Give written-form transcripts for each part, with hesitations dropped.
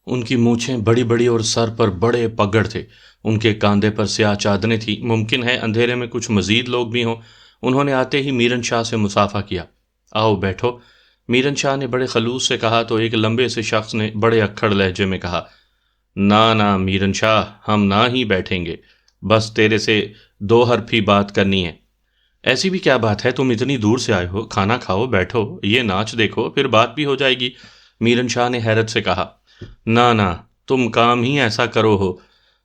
ان کی مونچھیں بڑی بڑی اور سر پر بڑے پگڑ تھے، ان کے کاندھے پر سیاہ چادریں تھیں۔ ممکن ہے اندھیرے میں کچھ مزید لوگ بھی ہوں۔ انہوں نے آتے ہی میرن شاہ سے مصافحہ کیا۔ آؤ بیٹھو، میرن شاہ نے بڑے خلوص سے کہا تو ایک لمبے سے شخص نے بڑے اکھڑ لہجے میں کہا، نہ میرن شاہ، ہم نہ ہی بیٹھیں گے، بس تیرے سے دو حرف ہی بات کرنی ہے۔ ایسی بھی کیا بات ہے، تم اتنی دور سے آئے ہو، کھانا کھاؤ، بیٹھو، یہ ناچ دیکھو، پھر بات بھی ہو جائے گی۔ میرن شاہ نے حیرت سے کہا، نہ تم کام ہی ایسا کرو ہو،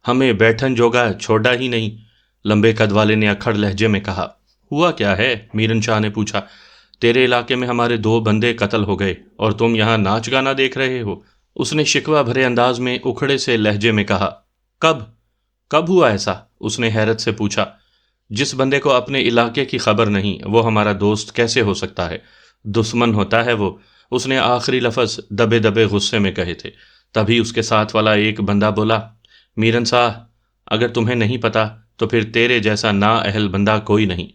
ہمیں بیٹھن جوگا چھوڑا ہی نہیں۔ لمبے قد والے نے اکھڑ لہجے میں کہا، ہوا کیا ہے؟ میرن شاہ نے پوچھا۔ تیرے علاقے میں ہمارے 2 بندے قتل ہو گئے اور تم یہاں ناچ گانا دیکھ رہے ہو؟ اس نے شکوہ بھرے انداز میں اکھڑے سے لہجے میں کہا۔ کب ہوا ایسا؟ اس نے حیرت سے پوچھا۔ جس بندے کو اپنے علاقے کی خبر نہیں، وہ ہمارا دوست کیسے ہو سکتا ہے؟ دشمن ہوتا ہے وہ۔ اس نے آخری لفظ دبے دبے غصے میں کہے تھے۔ تبھی اس کے ساتھ والا ایک بندہ بولا، میرن صاحب، اگر تمہیں نہیں پتا تو پھر تیرے جیسا نا اہل بندہ کوئی نہیں،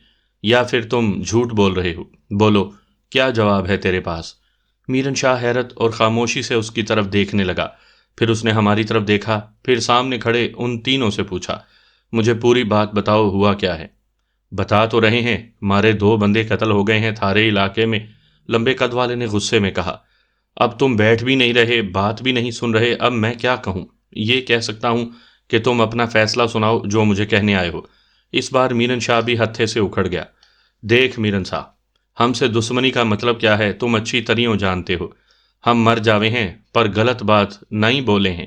یا پھر تم جھوٹ بول رہے ہو۔ بولو، کیا جواب ہے تیرے پاس؟ میرن شاہ حیرت اور خاموشی سے اس کی طرف دیکھنے لگا، پھر اس نے ہماری طرف دیکھا، پھر سامنے کھڑے ان تینوں سے پوچھا، مجھے پوری بات بتاؤ، ہوا کیا ہے؟ بتا تو رہے ہیں، ہمارے 2 بندے قتل ہو گئے ہیں تھارے علاقے میں، لمبے قد والے نے غصے میں کہا۔ اب تم بیٹھ بھی نہیں رہے، بات بھی نہیں سن رہے، اب میں کیا کہوں؟ یہ کہہ سکتا ہوں کہ تم اپنا فیصلہ سناؤ جو مجھے کہنے آئے ہو۔ اس بار میرن شاہ بھی ہتھے سے اکھڑ گیا۔ دیکھ میرن صاحب، ہم سے دشمنی کا مطلب کیا ہے تم اچھی طریوں جانتے ہو۔ ہم مر جاوے ہیں پر غلط بات نہیں بولے ہیں،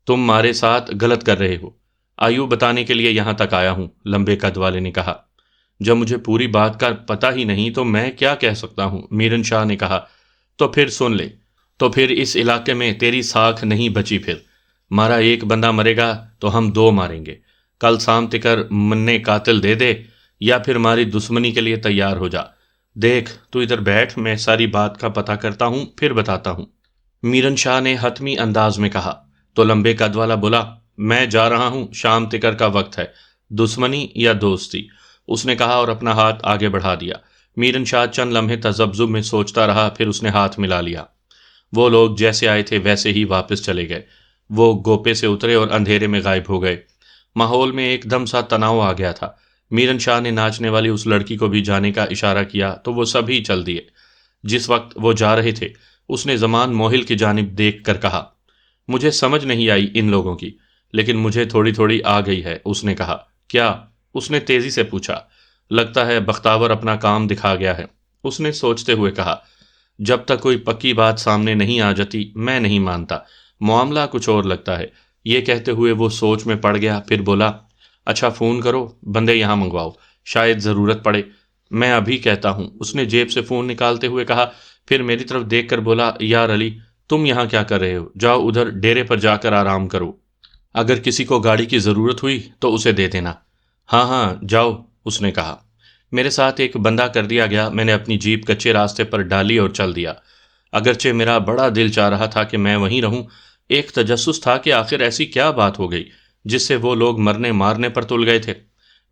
تم ہمارے ساتھ غلط کر رہے ہو۔ آیو بتانے کے لیے یہاں تک آیا ہوں، لمبے قد والے نے کہا۔ جب مجھے پوری بات کا پتہ ہی نہیں تو میں کیا کہہ سکتا ہوں، میرن شاہ نے کہا۔ تو پھر سن لے، تو پھر اس علاقے میں تیری ساکھ نہیں بچی، پھر ہمارا ایک بندہ مرے گا تو ہم 2 ماریں گے۔ کل شام تکر مننے قاتل دے دے یا پھر ہماری دشمنی کے لیے تیار ہو جا۔ دیکھ تو ادھر بیٹھ، میں ساری بات کا پتہ کرتا ہوں پھر بتاتا ہوں، میرن شاہ نے حتمی انداز میں کہا۔ تو لمبے قد والا بولا، میں جا رہا ہوں، شام تکر کا وقت ہے، دشمنی یا دوستی؟ اس نے کہا اور اپنا ہاتھ آگے بڑھا دیا۔ میرن شاہ چند لمحے تذبذب میں سوچتا رہا، پھر اس نے ہاتھ ملا لیا۔ وہ لوگ جیسے آئے تھے ویسے ہی واپس چلے گئے۔ وہ گوپے سے اترے اور اندھیرے میں غائب ہو گئے۔ ماحول میں ایک دم سا تناؤ آ گیا تھا۔ میرن شاہ نے ناچنے والی اس لڑکی کو بھی جانے کا اشارہ کیا تو وہ سبھی چل دیے۔ جس وقت وہ جا رہے تھے اس نے زمان موہل کی جانب دیکھ کر کہا، مجھے سمجھ نہیں آئی ان لوگوں کی، لیکن مجھے تھوڑی تھوڑی آ گئی ہے۔ اس نے کہا، کیا؟ اس نے تیزی سے پوچھا۔ لگتا ہے بختاور اپنا کام دکھا گیا ہے، اس نے سوچتے ہوئے کہا۔ جب تک کوئی پکی بات سامنے نہیں آ جاتی میں نہیں مانتا، معاملہ کچھ اور لگتا ہے۔ یہ کہتے ہوئے وہ سوچ میں پڑ گیا، پھر بولا، اچھا فون کرو، بندے یہاں منگواؤ، شاید ضرورت پڑے۔ میں ابھی کہتا ہوں، اس نے جیب سے فون نکالتے ہوئے کہا، پھر میری طرف دیکھ کر بولا، یار علی، تم یہاں کیا کر رہے ہو؟ جاؤ ادھر ڈیرے پر جا کر آرام کرو، اگر کسی کو گاڑی کی ضرورت ہوئی تو اسے دے دینا۔ ہاں جاؤ، اس نے کہا۔ میرے ساتھ ایک بندہ کر دیا گیا، میں نے اپنی جیپ کچے راستے پر ڈالی اور چل دیا۔ اگرچہ میرا بڑا دل چاہ رہا تھا کہ میں وہیں رہوں، ایک تجسس تھا کہ آخر ایسی کیا بات ہو گئی جس سے وہ لوگ مرنے مارنے پر تل گئے تھے۔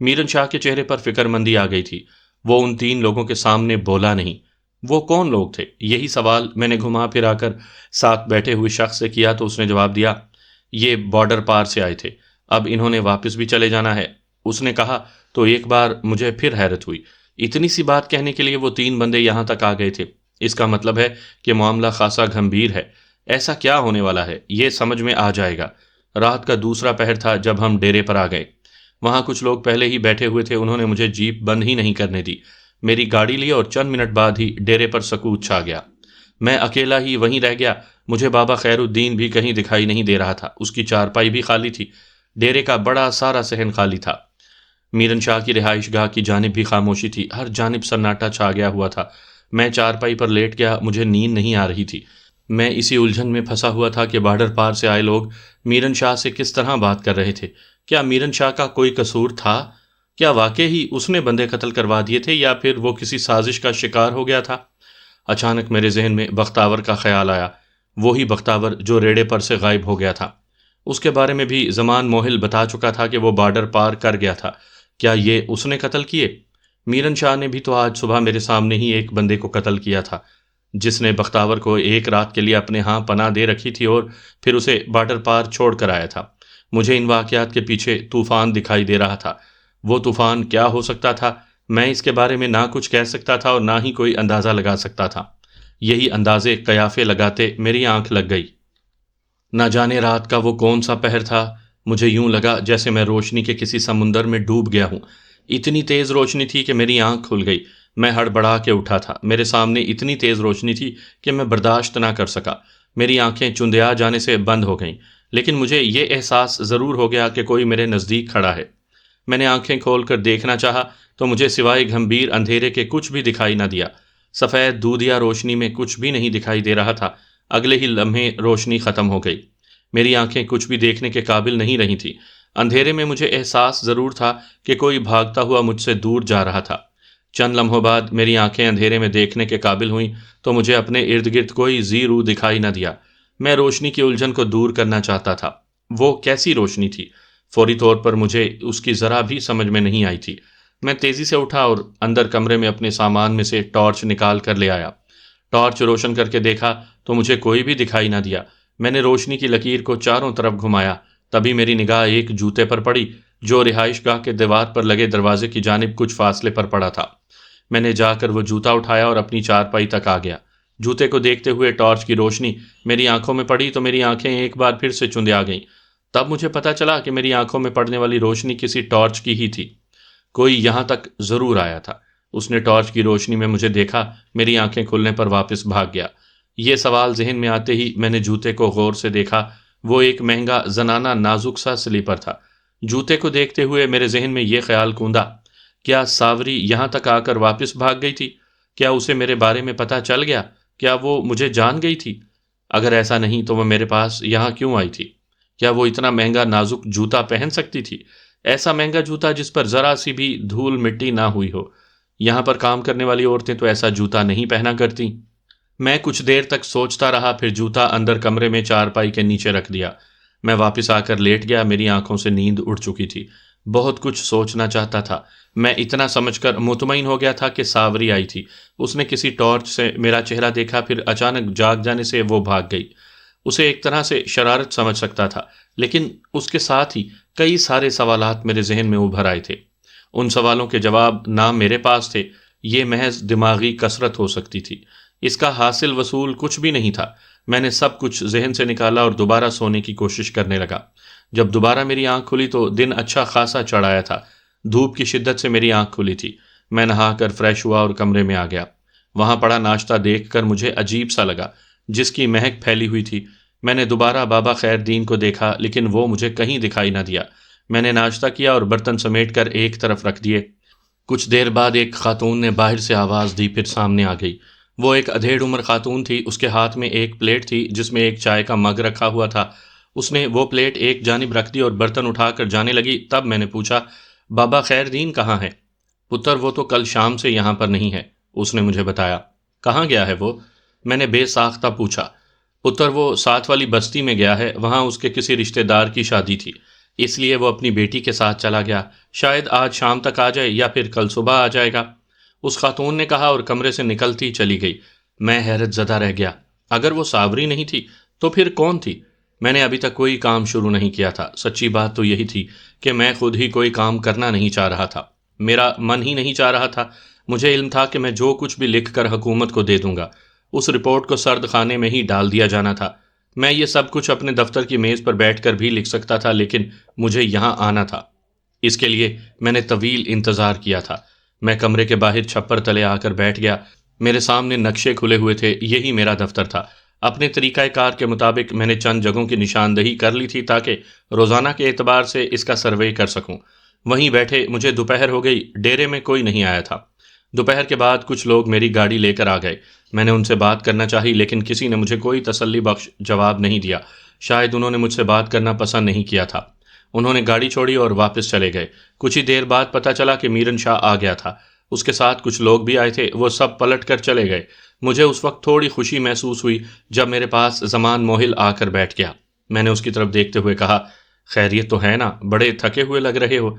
میرن شاہ کے چہرے پر فکر مندی آ گئی تھی۔ وہ ان 3 لوگوں کے سامنے بولا نہیں۔ وہ کون لوگ تھے؟ یہی سوال میں نے گھما پھرا کر ساتھ بیٹھے ہوئے شخص سے کیا تو اس نے جواب دیا، یہ بارڈر پار سے آئے تھے، اب انہوں نے واپس بھی چلے جانا ہے۔ اس نے کہا تو ایک بار مجھے پھر حیرت ہوئی، اتنی سی بات کہنے کے لیے وہ 3 بندے یہاں تک آ گئے تھے۔ اس کا مطلب ہے کہ معاملہ خاصا گھمبیر ہے۔ ایسا کیا ہونے والا ہے یہ سمجھ میں آ جائے گا۔ رات کا دوسرا پہر تھا جب ہم ڈیرے پر آ گئے۔ وہاں کچھ لوگ پہلے ہی بیٹھے ہوئے تھے، انہوں نے مجھے جیپ بند ہی نہیں کرنے دی، میری گاڑی لی اور چند منٹ بعد ہی ڈیرے پر سکوت چھا گیا۔ میں اکیلا ہی وہیں رہ گیا۔ مجھے بابا خیر الدین بھی کہیں دکھائی نہیں دے رہا تھا، اس کی چارپائی بھی خالی تھی۔ ڈیرے کا بڑا سارا صحن خالی تھا۔ میرن شاہ کی رہائش گاہ کی جانب بھی خاموشی تھی، ہر جانب سناٹا چھا گیا ہوا تھا۔ میں چارپائی پر لیٹ گیا، مجھے نیند نہیں آ رہی تھی۔ میں اسی الجھن میں پھنسا ہوا تھا کہ بارڈر پار سے آئے لوگ میرن شاہ سے کس طرح بات کر رہے تھے۔ کیا میرن شاہ کا کوئی قصور تھا؟ کیا واقعی ہی اس نے بندے قتل کروا دیے تھے یا پھر وہ کسی سازش کا شکار ہو گیا تھا؟ اچانک میرے ذہن میں بختاور کا خیال آیا، وہی بختاور جو ریڑے پر سے غائب ہو گیا تھا۔ اس کے بارے میں بھی زمان موہل بتا چکا تھا کہ وہ بارڈر پار کر گیا تھا۔ کیا یہ اس نے قتل کیے؟ میرن شاہ نے بھی تو آج صبح میرے سامنے ہی ایک بندے کو قتل کیا تھا۔ جس نے بختاور کو ایک رات کے لیے اپنے ہاں پناہ دے رکھی تھی اور پھر اسے بارڈر پار چھوڑ کر آیا تھا۔ مجھے ان واقعات کے پیچھے طوفان دکھائی دے رہا تھا۔ وہ طوفان کیا ہو سکتا تھا، میں اس کے بارے میں نہ کچھ کہہ سکتا تھا اور نہ ہی کوئی اندازہ لگا سکتا تھا۔ یہی اندازے قیافے لگاتے میری آنکھ لگ گئی۔ نہ جانے رات کا وہ کون سا پہر تھا، مجھے یوں لگا جیسے میں روشنی کے کسی سمندر میں ڈوب گیا ہوں۔ اتنی تیز روشنی تھی کہ میری آنکھ کھل گئی۔ میں ہڑبڑا کے اٹھا تھا۔ میرے سامنے اتنی تیز روشنی تھی کہ میں برداشت نہ کر سکا۔ میری آنکھیں چندیا جانے سے بند ہو گئیں، لیکن مجھے یہ احساس ضرور ہو گیا کہ کوئی میرے نزدیک کھڑا ہے۔ میں نے آنکھیں کھول کر دیکھنا چاہا تو مجھے سوائے گھمبیر اندھیرے کے کچھ بھی دکھائی نہ دیا۔ سفید دودھیا روشنی میں کچھ بھی نہیں دکھائی دے رہا تھا۔ اگلے ہی لمحے روشنی ختم ہو گئی۔ میری آنکھیں کچھ بھی دیکھنے کے قابل نہیں رہی تھیں۔ اندھیرے میں مجھے احساس ضرور تھا کہ کوئی بھاگتا ہوا مجھ سے دور جا رہا تھا۔ چند لمحوں بعد میری آنکھیں اندھیرے میں دیکھنے کے قابل ہوئیں تو مجھے اپنے ارد گرد کوئی زی رو دکھائی نہ دیا۔ میں روشنی کی الجھن کو دور کرنا چاہتا تھا۔ وہ کیسی روشنی تھی؟ فوری طور پر مجھے اس کی ذرا بھی سمجھ میں نہیں آئی تھی۔ میں تیزی سے اٹھا اور اندر کمرے میں اپنے سامان میں سے ٹارچ نکال کر لے آیا۔ ٹارچ روشن کر کے دیکھا تو مجھے کوئی بھی دکھائی نہ دیا۔ میں نے روشنی کی لکیر کو چاروں طرف گھمایا، تبھی میری نگاہ ایک جوتے پر پڑی جو رہائش گاہ کے دیوار پر لگے دروازے کی جانب کچھ فاصلے پر پڑا تھا۔ میں نے جا کر وہ جوتا اٹھایا اور اپنی چارپائی تک آ گیا۔ جوتے کو دیکھتے ہوئے ٹارچ کی روشنی میری آنکھوں میں پڑی تو میری آنکھیں ایک بار پھر سے چندیا گئیں۔ تب مجھے پتا چلا کہ میری آنکھوں میں پڑنے والی روشنی کسی ٹارچ کی ہی تھی۔ کوئی یہاں تک ضرور آیا تھا۔ اس نے ٹارچ کی روشنی میں مجھے دیکھا، میری آنکھیں کھلنے پر واپس بھاگ گیا۔ یہ سوال ذہن میں آتے ہی میں نے جوتے کو غور سے دیکھا۔ وہ ایک مہنگا زنانہ نازک سا سلیپر تھا۔ جوتے کو دیکھتے ہوئے میرے ذہن میں یہ خیال کوندا، کیا ساوری یہاں تک آ کر واپس بھاگ گئی تھی؟ کیا اسے میرے بارے میں پتہ چل گیا؟ کیا وہ مجھے جان گئی تھی؟ اگر ایسا نہیں تو وہ میرے پاس یہاں کیوں آئی تھی؟ کیا وہ اتنا مہنگا نازک جوتا پہن سکتی تھی؟ ایسا مہنگا جوتا جس پر ذرا سی بھی دھول مٹی نہ ہوئی ہو۔ یہاں پر کام کرنے والی عورتیں تو ایسا جوتا نہیں پہنا کرتی۔ میں کچھ دیر تک سوچتا رہا، پھر جوتا اندر کمرے میں چارپائی کے نیچے رکھ دیا۔ میں واپس آ کر لیٹ گیا۔ میری آنکھوں سے نیند اڑ چکی تھی۔ بہت کچھ سوچنا چاہتا تھا۔ میں اتنا سمجھ کر مطمئن ہو گیا تھا کہ ساوری آئی تھی۔ اس نے کسی ٹارچ سے میرا چہرہ دیکھا، پھر اچانک جاگ جانے سے وہ بھاگ گئی۔ اسے ایک طرح سے شرارت سمجھ سکتا تھا، لیکن اس کے ساتھ ہی کئی سارے سوالات میرے ذہن میں ابھر آئے تھے۔ ان سوالوں کے جواب نہ میرے پاس تھے، یہ محض دماغی کثرت ہو سکتی تھی۔ اس کا حاصل وصول کچھ بھی نہیں تھا۔ میں نے سب کچھ ذہن سے نکالا اور دوبارہ سونے کی کوشش کرنے لگا۔ جب دوبارہ میری آنکھ کھلی تو دن اچھا خاصا چڑھ آیا تھا۔ دھوپ کی شدت سے میری آنکھ کھلی تھی۔ میں نہا کر فریش ہوا اور کمرے میں آ گیا۔ وہاں پڑا ناشتہ دیکھ کر مجھے عجیب سا لگا، جس کی مہک پھیلی ہوئی تھی۔ میں نے دوبارہ بابا خیر دین کو دیکھا، لیکن وہ مجھے کہیں دکھائی نہ دیا۔ میں نے ناشتہ کیا اور برتن سمیٹ کر ایک طرف رکھ دیے۔ کچھ دیر بعد ایک خاتون نے باہر سے آواز دی، پھر سامنے آ گئی۔ وہ ایک ادھیڑ عمر خاتون تھی۔ اس کے ہاتھ میں ایک پلیٹ تھی جس میں ایک چائے کا مگ رکھا ہوا تھا۔ اس نے وہ پلیٹ ایک جانب رکھ دی اور برتن اٹھا کر جانے لگی۔ تب میں نے پوچھا، بابا خیر دین کہاں ہے؟ پتر وہ تو کل شام سے یہاں پر نہیں ہے، اس نے مجھے بتایا۔ کہاں گیا ہے وہ؟ میں نے بے ساختہ پوچھا۔ پتر وہ ساتھ والی بستی میں گیا ہے، وہاں اس کے کسی رشتہ دار کی شادی تھی، اس لیے وہ اپنی بیٹی کے ساتھ چلا گیا۔ شاید آج شام تک آ جائے یا پھر کل صبح آ جائے گا، اس خاتون نے کہا اور کمرے سے نکلتی چلی گئی۔ میں حیرت زدہ رہ گیا۔ اگر وہ ساوری نہیں تھی تو پھر کون تھی؟ میں نے ابھی تک کوئی کام شروع نہیں کیا تھا۔ سچی بات تو یہی تھی کہ میں خود ہی کوئی کام کرنا نہیں چاہ رہا تھا۔ میرا من ہی نہیں چاہ رہا تھا۔ مجھے علم تھا کہ میں جو کچھ بھی لکھ کر حکومت کو دے دوں گا، اس رپورٹ کو سرد خانے میں ہی ڈال دیا جانا تھا۔ میں یہ سب کچھ اپنے دفتر کی میز پر بیٹھ کر بھی لکھ سکتا تھا، لیکن مجھے یہاں آنا تھا۔ اس کے لیے میں نے طویل انتظار کیا تھا۔ میں کمرے کے باہر چھپر تلے آ کر بیٹھ گیا۔ میرے سامنے نقشے کھلے ہوئے تھے، یہی میرا دفتر تھا۔ اپنے طریقہ کار کے مطابق میں نے چند جگہوں کی نشاندہی کر لی تھی تاکہ روزانہ کے اعتبار سے اس کا سروے کر سکوں۔ وہیں بیٹھے مجھے دوپہر ہو گئی۔ ڈیرے میں کوئی نہیں آیا تھا۔ دوپہر کے بعد کچھ لوگ میری گاڑی لے کر آ گئے۔ میں نے ان سے بات کرنا چاہی، لیکن کسی نے مجھے کوئی تسلی بخش جواب نہیں دیا۔ شاید انہوں نے مجھ سے بات کرنا پسند نہیں کیا تھا۔ انہوں نے گاڑی چھوڑی اور واپس چلے گئے۔ کچھ ہی دیر بعد پتہ چلا کہ میرن شاہ آ گیا تھا۔ اس کے ساتھ کچھ لوگ بھی آئے تھے، وہ سب پلٹ کر چلے گئے۔ مجھے اس وقت تھوڑی خوشی محسوس ہوئی جب میرے پاس زمان موہل آ کر بیٹھ گیا۔ میں نے اس کی طرف دیکھتے ہوئے کہا، خیریت تو ہے نا؟ بڑے تھکے ہوئے لگ رہے ہو۔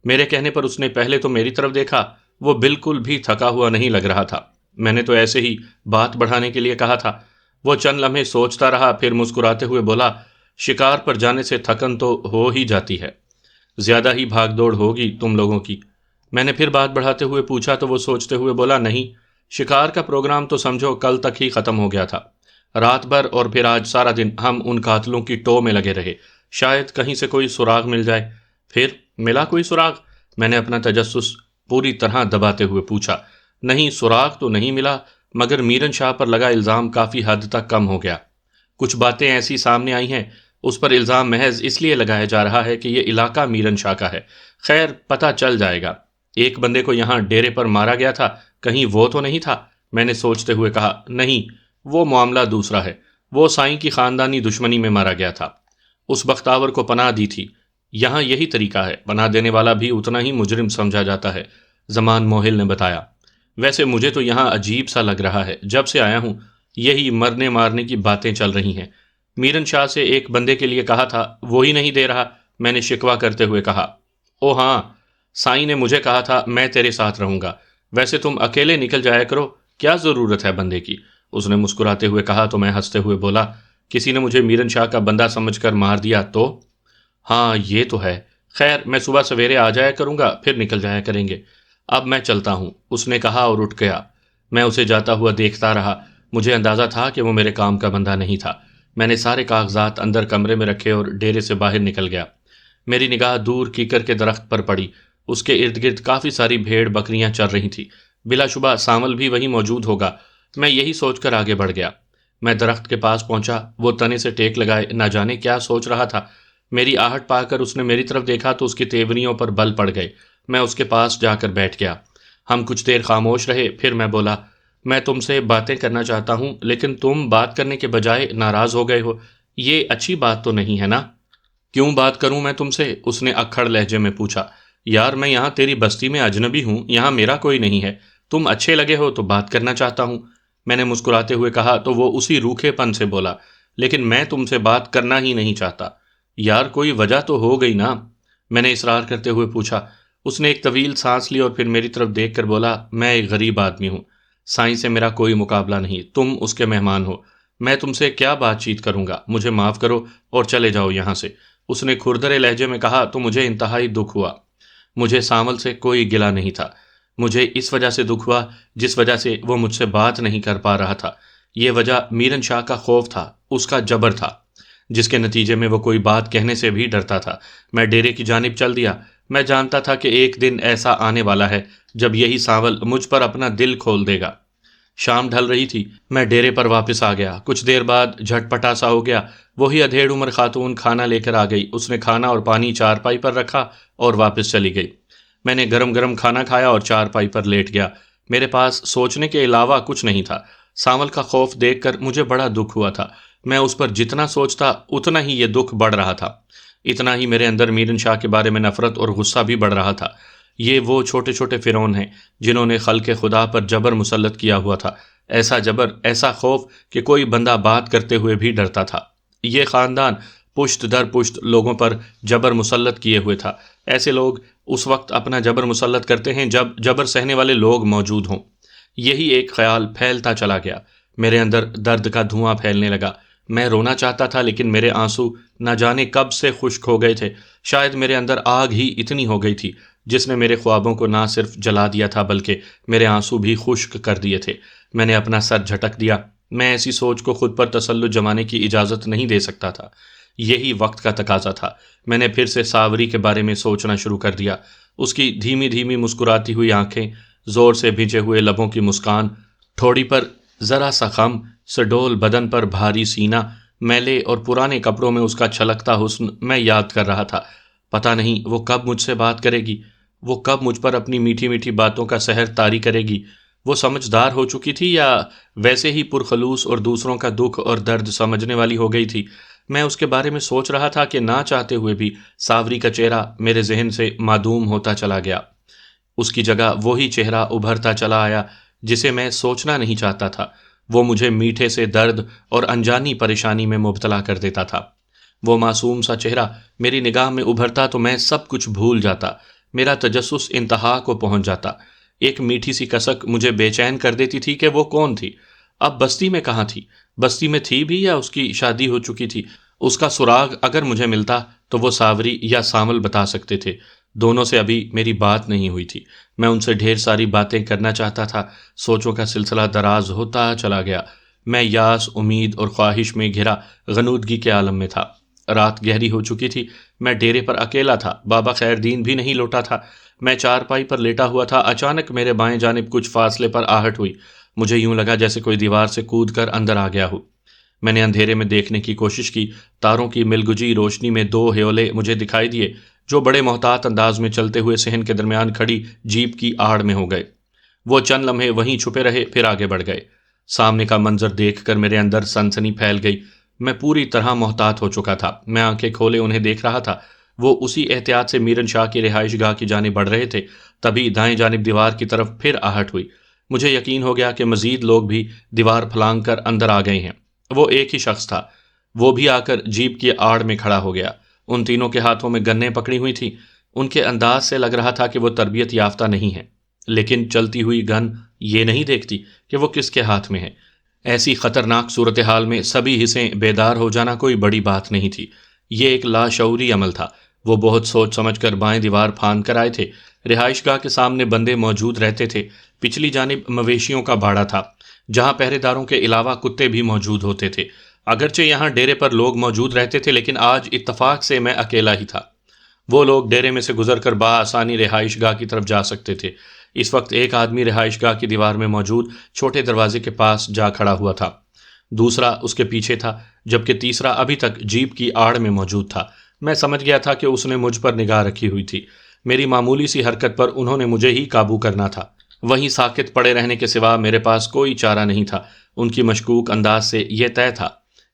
میرے کہنے پر اس نے پہلے تو میری طرف دیکھا، وہ بالکل بھی تھکا ہوا نہیں لگ رہا تھا۔ میں نے تو ایسے ہی بات بڑھانے کے لیے کہا تھا۔ وہ چند لمحے سوچتا رہا، پھر مسکراتے ہوئے بولا، شکار پر جانے سے تھکن تو ہو ہی جاتی ہے، زیادہ ہی بھاگ دوڑ ہوگی تم لوگوں کی۔ میں نے پھر بات بڑھاتے ہوئے پوچھا تو وہ سوچتے ہوئے بولا، نہیں، شکار کا پروگرام تو سمجھو کل تک ہی ختم ہو گیا تھا۔ رات بھر اور پھر آج سارا دن ہم ان قاتلوں کی ٹو میں لگے رہے، شاید کہیں سے کوئی سراغ مل جائے۔ پھر ملا کوئی سراغ؟ میں نے اپنا تجسس پوری طرح دباتے ہوئے پوچھا۔ نہیں، سراغ تو نہیں ملا، مگر میرن شاہ پر لگا الزام کافی حد تک کم ہو گیا۔ کچھ باتیں ایسی سامنے آئی ہیں، اس پر الزام محض اس لیے لگایا جا رہا ہے کہ یہ علاقہ میرن شاہ کا ہے۔ خیر، پتہ چل جائے گا۔ ایک بندے کو یہاں ڈیرے پر مارا گیا تھا، کہیں وہ تو نہیں تھا؟ میں نے سوچتے ہوئے کہا، نہیں، وہ معاملہ دوسرا ہے، وہ سائیں کی خاندانی دشمنی میں مارا گیا تھا، اس بختاور کو پناہ دی تھی۔ یہاں یہی طریقہ ہے، پناہ دینے والا بھی اتنا ہی مجرم سمجھا جاتا ہے، زمان موہل نے بتایا۔ ویسے مجھے تو یہاں عجیب سا لگ رہا ہے، جب سے آیا ہوں یہی مرنے مارنے کی باتیں چل رہی ہیں۔ میرن شاہ سے ایک بندے کے لیے کہا تھا، وہی نہیں دے رہا، میں نے شکوہ کرتے ہوئے کہا۔ او ہاں، سائیں نے مجھے کہا تھا میں تیرے ساتھ رہوں گا، ویسے تم اکیلے نکل جایا کرو، کیا ضرورت ہے بندے کی؟ اس نے مسکراتے ہوئے کہا تو میں ہنستے ہوئے بولا، کسی نے مجھے میرن شاہ کا بندہ سمجھ کر مار دیا تو؟ ہاں یہ تو ہے، خیر میں صبح سویرے آ جایا کروں گا، پھر نکل جایا کریں گے۔ اب میں چلتا ہوں، اس نے کہا اور اٹھ گیا۔ میں اسے جاتا ہوا دیکھتا رہا، مجھے اندازہ تھا کہ وہ میرے کام کا بندہ نہیں تھا۔ میں نے سارے کاغذات اندر کمرے میں رکھے اور ڈیرے سے باہر نکل گیا۔ میری نگاہ دور کیکر کے درخت پر پڑی، اس کے ارد گرد کافی ساری بھیڑ بکریاں چر رہی تھی، بلا شبہ سانول بھی وہیں موجود ہوگا۔ میں یہی سوچ کر آگے بڑھ گیا۔ میں درخت کے پاس پہنچا، وہ تنے سے ٹیک لگائے نہ جانے کیا سوچ رہا تھا۔ میری آہٹ پا کر اس نے میری طرف دیکھا تو اس کی تیوریوں پر بل پڑ گئے۔ میں اس کے پاس جا کر بیٹھ گیا۔ ہم کچھ دیر خاموش رہے، پھر میں بولا، میں تم سے باتیں کرنا چاہتا ہوں، لیکن تم بات کرنے کے بجائے ناراض ہو گئے ہو، یہ اچھی بات تو نہیں ہے نا؟ کیوں بات کروں میں تم سے؟ اس نے اکھڑ لہجے میں پوچھا۔ یار میں یہاں تیری بستی میں اجنبی ہوں، یہاں میرا کوئی نہیں ہے، تم اچھے لگے ہو تو بات کرنا چاہتا ہوں، میں نے مسکراتے ہوئے کہا تو وہ اسی روکھے پن سے بولا، لیکن میں تم سے بات کرنا ہی نہیں چاہتا۔ یار کوئی وجہ تو ہو گئی نا؟ میں نے اصرار کرتے ہوئے پوچھا۔ اس نے ایک طویل سانس لی اور پھر میری طرف دیکھ کر بولا، میں ایک غریب آدمی ہوں، سائیں سے میرا کوئی مقابلہ نہیں، تم اس کے مہمان ہو، میں تم سے کیا بات چیت کروں گا، مجھے معاف کرو اور چلے جاؤ یہاں سے۔ اس نے کھردرے لہجے میں کہا تو مجھے انتہائی دکھ ہوا۔ مجھے سانول سے کوئی گلہ نہیں تھا، مجھے اس وجہ سے دکھ ہوا جس وجہ سے وہ مجھ سے بات نہیں کر پا رہا تھا۔ یہ وجہ میرن شاہ کا خوف تھا، اس کا جبر تھا، جس کے نتیجے میں وہ کوئی بات کہنے سے بھی ڈرتا تھا۔ میں ڈیرے کی جانب چل دیا۔ میں جانتا تھا کہ ایک دن ایسا آنے والا ہے جب یہی سانول مجھ پر اپنا دل کھول دے گا۔ شام ڈھل رہی تھی، میں ڈیرے پر واپس آ گیا۔ کچھ دیر بعد جھٹ پٹا سا ہو گیا، وہی ادھیڑ عمر خاتون کھانا لے کر آ گئی۔ اس نے کھانا اور پانی چارپائی پر رکھا اور واپس چلی گئی۔ میں نے گرم گرم کھانا کھایا اور چارپائی پر لیٹ گیا۔ میرے پاس سوچنے کے علاوہ کچھ نہیں تھا۔ سانول کا خوف دیکھ کر مجھے بڑا دکھ ہوا تھا۔ میں اس پر جتنا سوچتا اتنا ہی یہ دکھ بڑھ رہا تھا۔ اتنا ہی میرے اندر میرن شاہ کے بارے میں نفرت اور غصہ بھی بڑھ رہا تھا۔ یہ وہ چھوٹے چھوٹے فرعون ہیں جنہوں نے خلق خدا پر جبر مسلط کیا ہوا تھا، ایسا جبر، ایسا خوف کہ کوئی بندہ بات کرتے ہوئے بھی ڈرتا تھا۔ یہ خاندان پشت در پشت لوگوں پر جبر مسلط کیے ہوئے تھا۔ ایسے لوگ اس وقت اپنا جبر مسلط کرتے ہیں جب جبر سہنے والے لوگ موجود ہوں۔ یہی ایک خیال پھیلتا چلا گیا، میرے اندر درد کا دھواں پھیلنے لگا۔ میں رونا چاہتا تھا لیکن میرے آنسو نہ جانے کب سے خشک ہو گئے تھے۔ شاید میرے اندر آگ ہی اتنی ہو گئی تھی جس نے میرے خوابوں کو نہ صرف جلا دیا تھا بلکہ میرے آنسو بھی خشک کر دیے تھے۔ میں نے اپنا سر جھٹک دیا۔ میں ایسی سوچ کو خود پر تسلط جمانے کی اجازت نہیں دے سکتا تھا، یہی وقت کا تقاضا تھا۔ میں نے پھر سے ساوری کے بارے میں سوچنا شروع کر دیا۔ اس کی دھیمی دھیمی مسکراتی ہوئی آنکھیں، زور سے بھیجے ہوئے لبوں کی مسکان، ٹھوڑی پر ذرا سا غم، سڈول بدن پر بھاری سینہ، میلے اور پرانے کپڑوں میں اس کا چھلکتا حسن میں یاد کر رہا تھا۔ پتہ نہیں وہ کب مجھ سے بات کرے گی، وہ کب مجھ پر اپنی میٹھی میٹھی باتوں کا سحر طاری کرے گی۔ وہ سمجھدار ہو چکی تھی یا ویسے ہی پرخلوص اور دوسروں کا دکھ اور درد سمجھنے والی ہو گئی تھی؟ میں اس کے بارے میں سوچ رہا تھا کہ نہ چاہتے ہوئے بھی ساوری کا چہرہ میرے ذہن سے معدوم ہوتا چلا گیا۔ اس کی جگہ وہی چہرہ ابھرتا چلا آیا جسے میں سوچنا نہیں چاہتا تھا۔ وہ مجھے میٹھے سے درد اور انجانی پریشانی میں مبتلا کر دیتا تھا۔ وہ معصوم سا چہرہ میری نگاہ میں ابھرتا تو میں سب کچھ بھول جاتا، میرا تجسس انتہا کو پہنچ جاتا۔ ایک میٹھی سی کسک مجھے بے چین کر دیتی تھی کہ وہ کون تھی، اب بستی میں کہاں تھی، بستی میں تھی بھی یا اس کی شادی ہو چکی تھی؟ اس کا سراغ اگر مجھے ملتا تو وہ ساوری یا سامل بتا سکتے تھے۔ دونوں سے ابھی میری بات نہیں ہوئی تھی، میں ان سے ڈھیر ساری باتیں کرنا چاہتا تھا۔ سوچوں کا سلسلہ دراز ہوتا چلا گیا، میں یاس، امید اور خواہش میں گھرا غنودگی کے عالم میں تھا۔ رات گہری ہو چکی تھی، میں ڈیرے پر اکیلا تھا، بابا خیر دین بھی نہیں لوٹا تھا۔ میں چارپائی پر لیٹا ہوا تھا، اچانک میرے بائیں جانب کچھ فاصلے پر آہٹ ہوئی، مجھے یوں لگا جیسے کوئی دیوار سے کود کر اندر آ گیا ہو۔ میں نے اندھیرے میں دیکھنے کی کوشش کی، تاروں کی ملگجی روشنی میں دو ہیولے مجھے دکھائی دیے جو بڑے محتاط انداز میں چلتے ہوئے صحن کے درمیان کھڑی جیپ کی آڑ میں ہو گئے۔ وہ چند لمحے وہیں چھپے رہے، پھر آگے بڑھ گئے۔ سامنے کا منظر دیکھ کر میرے اندر سنسنی پھیل گئی، میں پوری طرح محتاط ہو چکا تھا۔ میں آنکھیں کھولے انہیں دیکھ رہا تھا، وہ اسی احتیاط سے میرن شاہ کی رہائش گاہ کی جانب بڑھ رہے تھے۔ تبھی دائیں جانب دیوار کی طرف پھر آہٹ ہوئی، مجھے یقین ہو گیا کہ مزید لوگ بھی دیوار پھلانگ کر اندر آ گئے ہیں۔ وہ ایک ہی شخص تھا، وہ بھی آ کر جیپ کی آڑ میں کھڑا ہو گیا۔ ان تینوں کے ہاتھوں میں گنیں پکڑی ہوئی تھیں، ان کے انداز سے لگ رہا تھا کہ وہ تربیت یافتہ نہیں ہے، لیکن چلتی ہوئی گن یہ نہیں دیکھتی کہ وہ کس کے ہاتھ میں ہے۔ ایسی خطرناک صورتحال میں سبھی حصیں بیدار ہو جانا کوئی بڑی بات نہیں تھی، یہ ایک لاشعوری عمل تھا۔ وہ بہت سوچ سمجھ کر بائیں دیوار پھاند کر آئے تھے۔ رہائش گاہ کے سامنے بندے موجود رہتے تھے، پچھلی جانب مویشیوں کا باڑا تھا جہاں پہرے داروں کے علاوہ کتے بھی موجود ہوتے تھے۔ اگرچہ یہاں ڈیرے پر لوگ موجود رہتے تھے، لیکن آج اتفاق سے میں اکیلا ہی تھا۔ وہ لوگ ڈیرے میں سے گزر کر بآسانی رہائش گاہ کی طرف جا سکتے تھے۔ اس وقت ایک آدمی رہائش گاہ کی دیوار میں موجود چھوٹے دروازے کے پاس جا کھڑا ہوا تھا، دوسرا اس کے پیچھے تھا، جبکہ تیسرا ابھی تک جیپ کی آڑ میں موجود تھا۔ میں سمجھ گیا تھا کہ اس نے مجھ پر نگاہ رکھی ہوئی تھی، میری معمولی سی حرکت پر انہوں نے مجھے ہی قابو کرنا تھا۔ وہیں ساکت پڑے رہنے کے سوا میرے پاس کوئی چارہ نہیں تھا۔ ان کی مشکوک انداز سے یہ طے تھا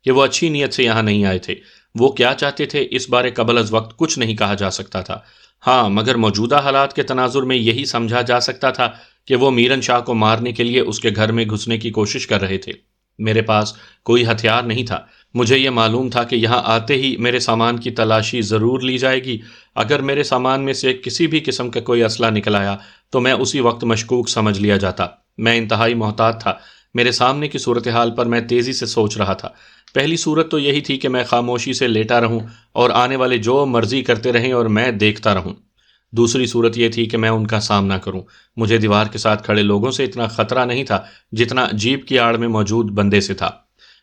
کہ وہ اچھی نیت سے یہاں نہیں آئے تھے۔ وہ کیا چاہتے تھے اس بارے قبل از وقت کچھ نہیں کہا جا سکتا تھا، ہاں مگر موجودہ حالات کے تناظر میں یہی سمجھا جا سکتا تھا کہ وہ میرن شاہ کو مارنے کے لیے اس کے گھر میں گھسنے کی کوشش کر رہے تھے۔ میرے پاس کوئی ہتھیار نہیں تھا، مجھے یہ معلوم تھا کہ یہاں آتے ہی میرے سامان کی تلاشی ضرور لی جائے گی۔ اگر میرے سامان میں سے کسی بھی قسم کا کوئی اسلحہ نکل آیا تو میں اسی وقت مشکوک سمجھ لیا جاتا۔ میں انتہائی محتاط تھا، میرے سامنے کی صورتحال پر میں تیزی سے سوچ رہا تھا۔ پہلی صورت تو یہی تھی کہ میں خاموشی سے لیٹا رہوں اور آنے والے جو مرضی کرتے رہیں اور میں دیکھتا رہوں۔ دوسری صورت یہ تھی کہ میں ان کا سامنا کروں۔ مجھے دیوار کے ساتھ کھڑے لوگوں سے اتنا خطرہ نہیں تھا جتنا جیپ کی آڑ میں موجود بندے سے تھا۔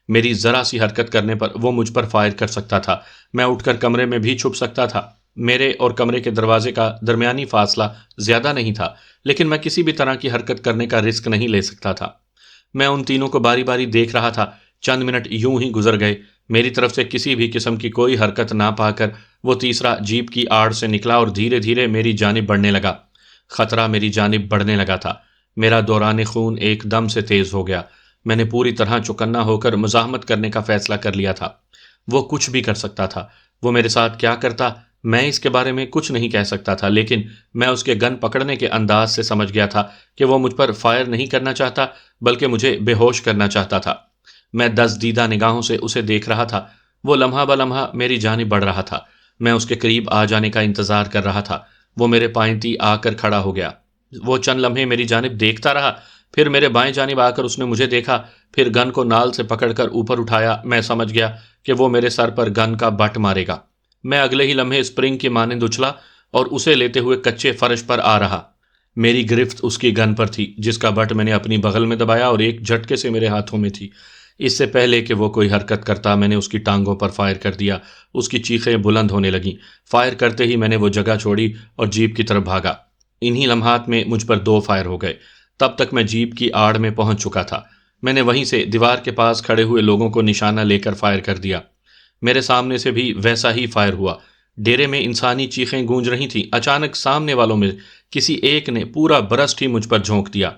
میری ذرا سی حرکت کرنے پر وہ مجھ پر فائر کر سکتا تھا۔ میں اٹھ کر کمرے میں بھی چھپ سکتا تھا۔ میرے اور کمرے کے دروازے کا درمیانی فاصلہ زیادہ نہیں تھا، لیکن میں کسی بھی طرح کی حرکت کرنے کا رسک نہیں لے سکتا تھا۔ میں ان تینوں کو باری باری دیکھ رہا تھا۔ چند منٹ یوں ہی گزر گئے، میری طرف سے کسی بھی قسم کی کوئی حرکت نہ پا کر وہ تیسرا جیپ کی آڑ سے نکلا اور دھیرے دھیرے میری جانب بڑھنے لگا۔ خطرہ میری جانب بڑھنے لگا تھا، میرا دوران خون ایک دم سے تیز ہو گیا۔ میں نے پوری طرح چوکنا ہو کر مزاحمت کرنے کا فیصلہ کر لیا تھا۔ وہ کچھ بھی کر سکتا تھا، وہ میرے ساتھ کیا کرتا میں اس کے بارے میں کچھ نہیں کہہ سکتا تھا، لیکن میں اس کے گن پکڑنے کے انداز سے سمجھ گیا تھا کہ وہ مجھ پر فائر نہیں کرنا چاہتا بلکہ مجھے بے ہوش کرنا چاہتا تھا۔ میں دزدیدہ نگاہوں سے اسے دیکھ رہا تھا، وہ لمحہ بلمحہ میری جانب بڑھ رہا تھا۔ میں اس کے قریب آ جانے کا انتظار کر رہا تھا۔ وہ میرے پائنتی آ کر کھڑا ہو گیا، وہ چند لمحے میری جانب دیکھتا رہا، پھر میرے بائیں جانب آ کر اس نے مجھے دیکھا، پھر گن کو نال سے پکڑ کر اوپر اٹھایا۔ میں سمجھ گیا کہ وہ میرے سر پر گن کا بٹ مارے گا۔ میں اگلے ہی لمحے اسپرنگ کی مانند اچھلا اور اسے لیتے ہوئے کچے فرش پر آ رہا۔ میری گرفت اس کی گن پر تھی جس کا بٹ میں نے اپنی بغل میں دبایا اور ایک جھٹکے سے میرے ہاتھوں میں تھی۔ اس سے پہلے کہ وہ کوئی حرکت کرتا میں نے اس کی ٹانگوں پر فائر کر دیا۔ اس کی چیخیں بلند ہونے لگیں۔ فائر کرتے ہی میں نے وہ جگہ چھوڑی اور جیپ کی طرف بھاگا۔ انہی لمحات میں مجھ پر 2 فائر ہو گئے۔ تب تک میں جیپ کی آڑ میں پہنچ چکا تھا۔ میں نے وہیں سے دیوار کے پاس کھڑے ہوئے لوگوں کو نشانہ لے کر فائر کر دیا۔ میرے سامنے سے بھی ویسا ہی فائر ہوا۔ ڈیرے میں انسانی چیخیں گونج رہی تھیں۔ اچانک سامنے والوں میں کسی ایک نے پورا برسٹ ہی مجھ پر جھونک دیا۔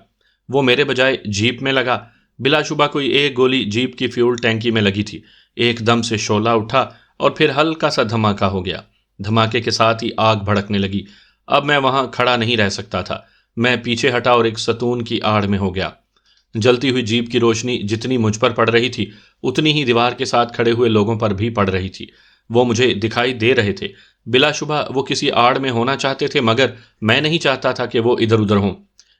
وہ میرے بجائے جیپ میں لگا۔ بلا شبہ کوئی ایک گولی جیپ کی فیول ٹینکی میں لگی تھی۔ ایک دم سے شعلہ اٹھا اور پھر ہلکا سا دھماکہ ہو گیا۔ دھماکے کے ساتھ ہی آگ بھڑکنے لگی۔ اب میں وہاں کھڑا نہیں رہ سکتا تھا۔ میں پیچھے ہٹا اور ایک ستون کی آڑ میں ہو گیا۔ جلتی ہوئی جیپ کی روشنی جتنی مجھ پر پڑ رہی تھی اتنی ہی دیوار کے ساتھ کھڑے ہوئے لوگوں پر بھی پڑ رہی تھی۔ وہ مجھے دکھائی دے رہے تھے۔ بلا شبہ وہ کسی آڑ میں ہونا چاہتے تھے، مگر میں نہیں چاہتا تھا کہ وہ ادھر ادھر ہوں۔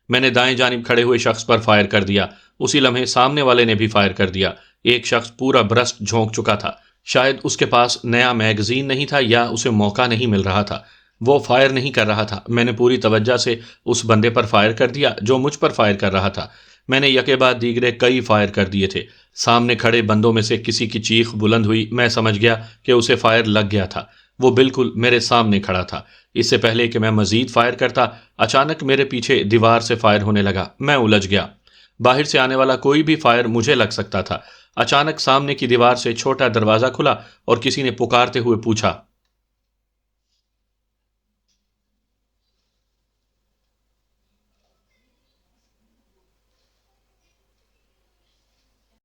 میں نے دائیں جانب کھڑے ہوئے شخص پر فائر کر دیا۔ اسی لمحے سامنے والے نے بھی فائر کر دیا۔ ایک شخص پورا برسٹ جھونک چکا تھا۔ شاید اس کے پاس نیا میگزین نہیں تھا یا اسے موقع نہیں مل رہا تھا۔ وہ فائر نہیں کر رہا تھا۔ میں نے پوری توجہ سے اس بندے پر فائر کر دیا جو مجھ پر فائر کر رہا تھا۔ میں نے یکے بعد دیگرے کئی فائر کر دیے تھے۔ سامنے کھڑے بندوں میں سے کسی کی چیخ بلند ہوئی۔ میں سمجھ گیا کہ اسے فائر لگ گیا تھا۔ وہ بالکل میرے سامنے کھڑا تھا۔ اس سے پہلے کہ میں مزید فائر کرتا، اچانک میرے پیچھے دیوار سے فائر ہونے لگا۔ میں الجھ گیا۔ باہر سے آنے والا کوئی بھی فائر مجھے لگ سکتا تھا۔ اچانک سامنے کی دیوار سے چھوٹا دروازہ کھلا اور کسی نے پکارتے ہوئے پوچھا،